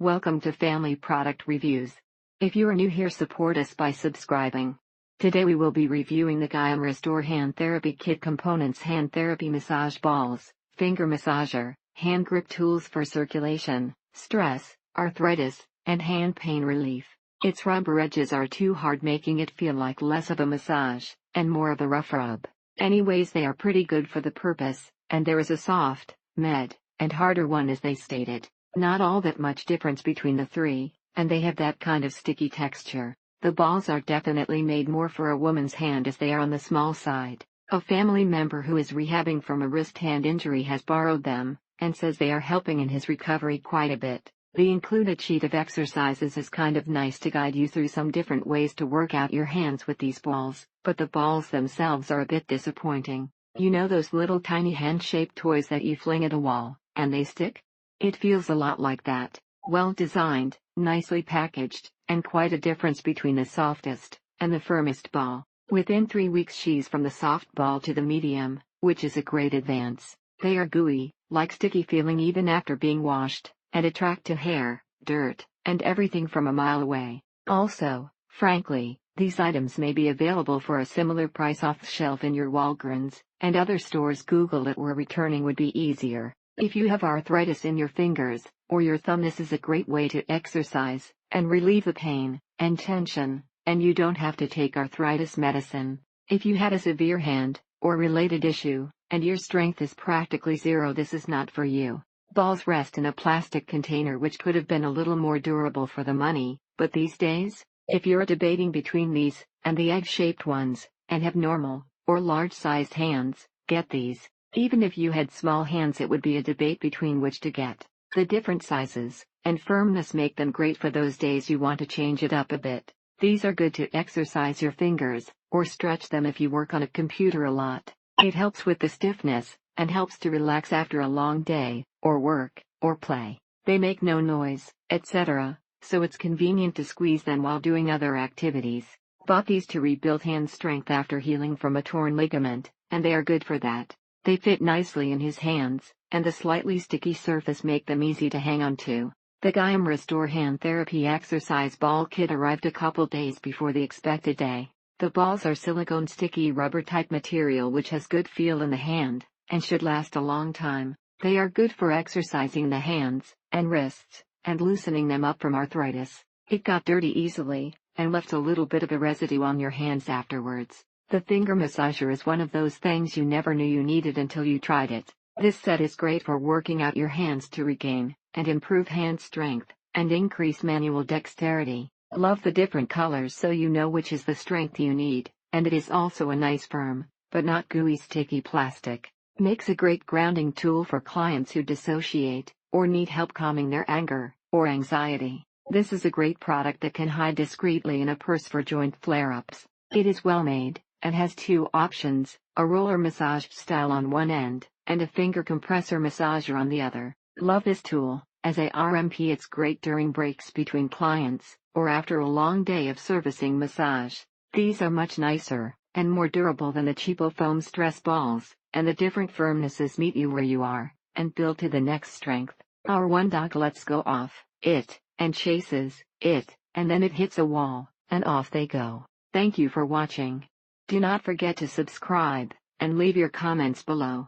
Welcome to Family Product Reviews. If you are new here, support us by subscribing. Today we will be reviewing the Gaiam Restore Hand Therapy Kit components: hand therapy massage balls, finger massager, hand grip tools for circulation, stress, arthritis, and hand pain relief. Its rubber edges are too hard, making it feel like less of a massage, and more of a rough rub. Anyways, they are pretty good for the purpose, and there is a soft, med, and harder one as they stated. Not all that much difference between the three, and they have that kind of sticky texture. The balls are definitely made more for a woman's hand as they are on the small side. A family member who is rehabbing from a wrist hand injury has borrowed them, and says they are helping in his recovery quite a bit. The included sheet of exercises is kind of nice to guide you through some different ways to work out your hands with these balls, but the balls themselves are a bit disappointing. You know those little tiny hand-shaped toys that you fling at a wall, and they stick? It feels a lot like that. Well designed, nicely packaged, and quite a difference between the softest and the firmest ball. Within 3 weeks she's from the soft ball to the medium, which is a great advance. They are gooey, like sticky feeling even after being washed, and attract to hair, dirt, and everything from a mile away. Also, frankly, these items may be available for a similar price off the shelf in your Walgreens and other stores. Google it, where returning would be easier. If you have arthritis in your fingers or your thumb, this is a great way to exercise and relieve the pain and tension, and you don't have to take arthritis medicine. If you had a severe hand or related issue, and your strength is practically zero, this is not for you. Balls rest in a plastic container, which could have been a little more durable for the money, but these days, if you're debating between these and the egg-shaped ones, and have normal or large-sized hands, get these. Even if you had small hands, it would be a debate between which to get. The different sizes and firmness make them great for those days you want to change it up a bit. These are good to exercise your fingers, or stretch them if you work on a computer a lot. It helps with the stiffness, and helps to relax after a long day, or work, or play. They make no noise, etc., so it's convenient to squeeze them while doing other activities. Bought these to rebuild hand strength after healing from a torn ligament, and they are good for that. They fit nicely in his hands, and the slightly sticky surface make them easy to hang on to. The Gaiam Restore Hand Therapy Exercise Ball Kit arrived a couple days before the expected day. The balls are silicone sticky rubber type material, which has good feel in the hand, and should last a long time. They are good for exercising the hands and wrists, and loosening them up from arthritis. It got dirty easily, and left a little bit of a residue on your hands afterwards. The finger massager is one of those things you never knew you needed until you tried it. This set is great for working out your hands to regain and improve hand strength and increase manual dexterity. Love the different colors, so you know which is the strength you need, and it is also a nice firm, but not gooey sticky plastic. Makes a great grounding tool for clients who dissociate or need help calming their anger or anxiety. This is a great product that can hide discreetly in a purse for joint flare-ups. It is well made, and has two options, a roller massage style on one end, and a finger compressor massager on the other. Love this tool. As a RMP, it's great during breaks between clients, or after a long day of servicing massage. These are much nicer, and more durable than the cheapo foam stress balls, and the different firmnesses meet you where you are, and build to the next strength. Our one dog lets go off it, and chases it, and then it hits a wall, and off they go. Thank you for watching. Do not forget to subscribe, and leave your comments below.